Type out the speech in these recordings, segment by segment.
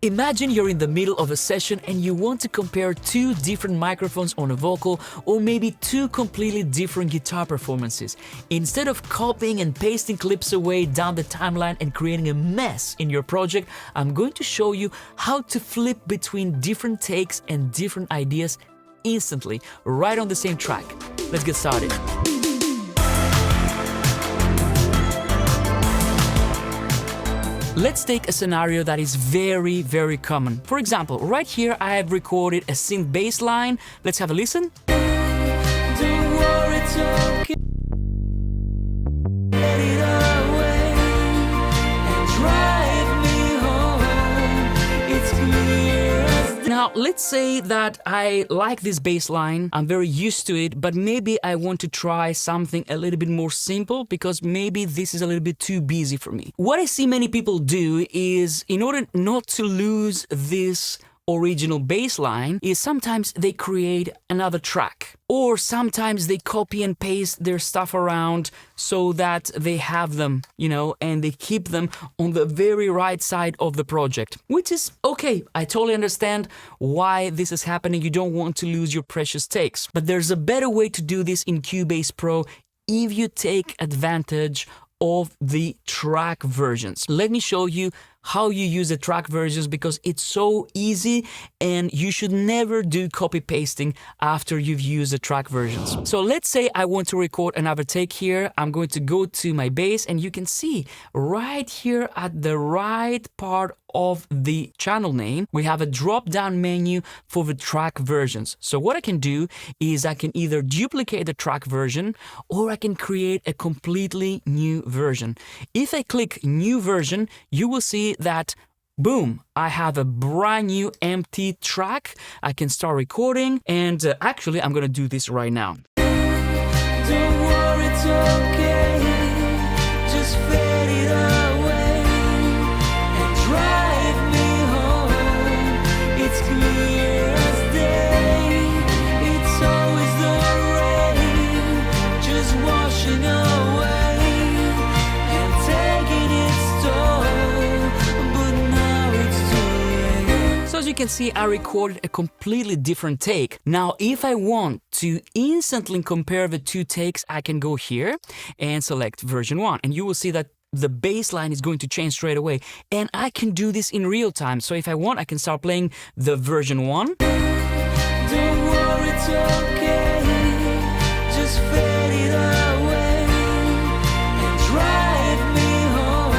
Imagine you're in the middle of a session and you want to compare two different microphones on a vocal, or maybe two completely different guitar performances. Instead of copying and pasting clips away down the timeline and creating a mess in your project, I'm going to show you how to flip between different takes and different ideas instantly, right on the same track. Let's get started. Let's take a scenario that is very, very common. For example, right here I have recorded a synth bass line. Let's have a listen. Don't worry, it's okay. Get it away and drive me home. It's clear as day. Now, let's say that I like this bass line, I'm very used to it, but maybe I want to try something a little bit more simple because maybe this is a little bit too busy for me. What I see many people do is, in order not to lose this original bass line, is sometimes they create another track, or sometimes they copy and paste their stuff around so that they have them, and they keep them on the very right side of the project, which is okay. I totally understand why this is happening. You don't want to lose your precious takes, but there's a better way to do this in Cubase Pro if you take advantage of the track versions. Let me show you how you use the track versions because it's so easy, and you should never do copy pasting after you've used the track versions. So let's say I want to record another take here. I'm going to go to my bass, and you can see right here at the right part of the channel name, we have a drop-down menu for the track versions. So what I can do is I can either duplicate the track version, or I can create a completely new version. If I click new version, you will see that boom, I have a brand new empty track. I can start recording, and actually I'm gonna do this right now. Don't worry, it's okay. Just fade it away and drive me home. It's clear as day. It's always the rain, just washing away and taking its toll. So as you can see, I recorded a completely different take. Now, if I want to instantly compare the two takes, I can go here and select version 1, and you will see that the bass line is going to change straight away. And I can do this in real time. So if I want, I can start playing the version 1. Don't worry, it's okay. Just fade it away and drive me home.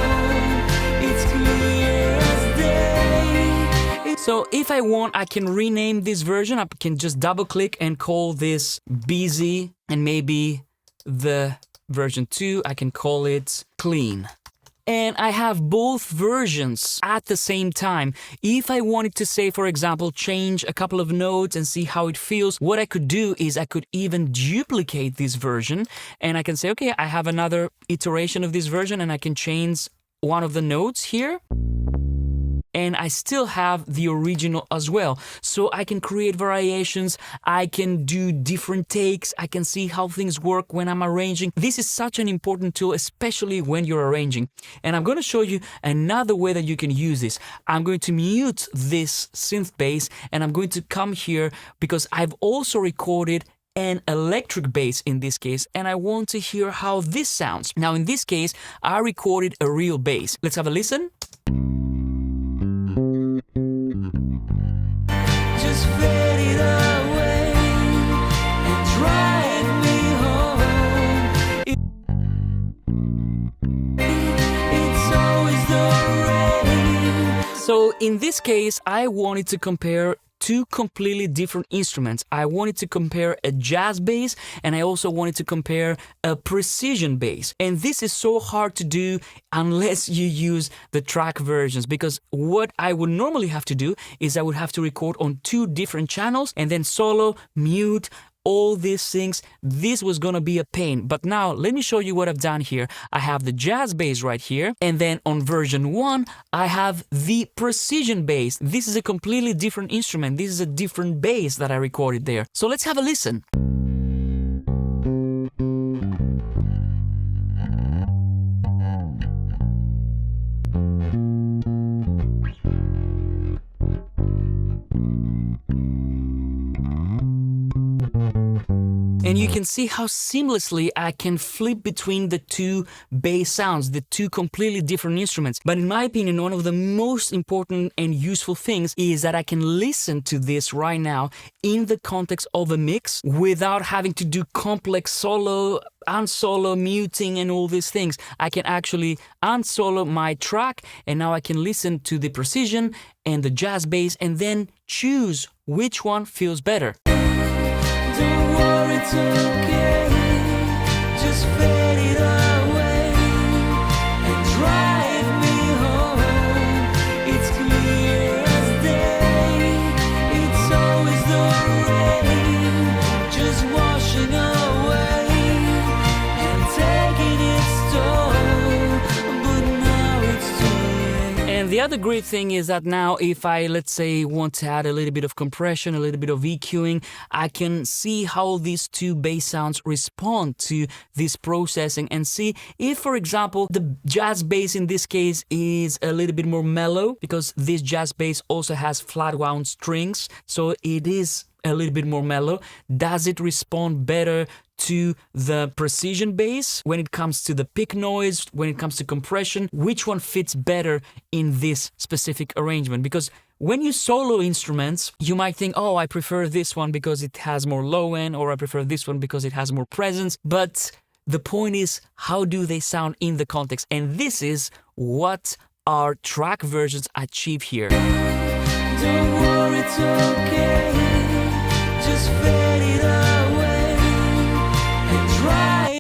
It's clear as day. So if I want, I can rename this version. I can just double click and call this busy, and maybe the version 2, I can call it clean. And I have both versions at the same time. If I wanted to say, for example, change a couple of notes and see how it feels, what I could do is I could even duplicate this version, and I can say, okay, I have another iteration of this version, and I can change one of the notes here. And I still have the original as well. So I can create variations, I can do different takes, I can see how things work when I'm arranging. This is such an important tool, especially when you're arranging. And I'm going to show you another way that you can use this. I'm going to mute this synth bass, and I'm going to come here because I've also recorded an electric bass in this case, and I want to hear how this sounds. Now in this case, I recorded a real bass. Let's have a listen. Just fade it away and drive me home. It's always the rain. So in this case, I wanted to compare two completely different instruments. I wanted to compare a jazz bass, and I also wanted to compare a precision bass. And this is so hard to do unless you use the track versions, because what I would normally have to do is I would have to record on two different channels and then solo, mute, all these things. This was gonna be a pain. But now let me show you what I've done here. I have the jazz bass right here, and then on version 1 I have the precision bass. This is a completely different instrument. This is a different bass that I recorded there. So let's have a listen. And you can see how seamlessly I can flip between the two bass sounds, the two completely different instruments. But in my opinion, one of the most important and useful things is that I can listen to this right now in the context of a mix without having to do complex solo, unsolo, muting and all these things. I can actually unsolo my track, and now I can listen to the precision and the jazz bass and then choose which one feels better. Don't worry, it's okay. Just fade it away and drive me home. It's clear as day. It's always the rain, just washing away and taking its toll. But now it's too late. And the other great thing is that now if I, let's say, want to add a little bit of compression, a little bit of EQing, I can see how these two bass sounds respond to this processing and see if, for example, the jazz bass in this case is a little bit more mellow, because this jazz bass also has flat wound strings, so it is a little bit more mellow. Does it respond better to the precision bass when it comes to the pick noise, when it comes to compression? Which one fits better in this specific arrangement? Because when you solo instruments, you might think, oh, I prefer this one because it has more low end, or I prefer this one because it has more presence. But the point is, how do they sound in the context? And this is what our track versions achieve here. Don't worry, it's okay. Just fade it away and try.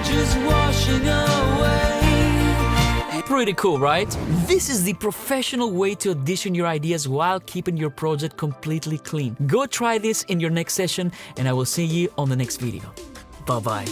Just washing away. Pretty cool, right? This is the professional way to audition your ideas while keeping your project completely clean. Go try this in your next session, and I will see you on the next video. Bye-bye.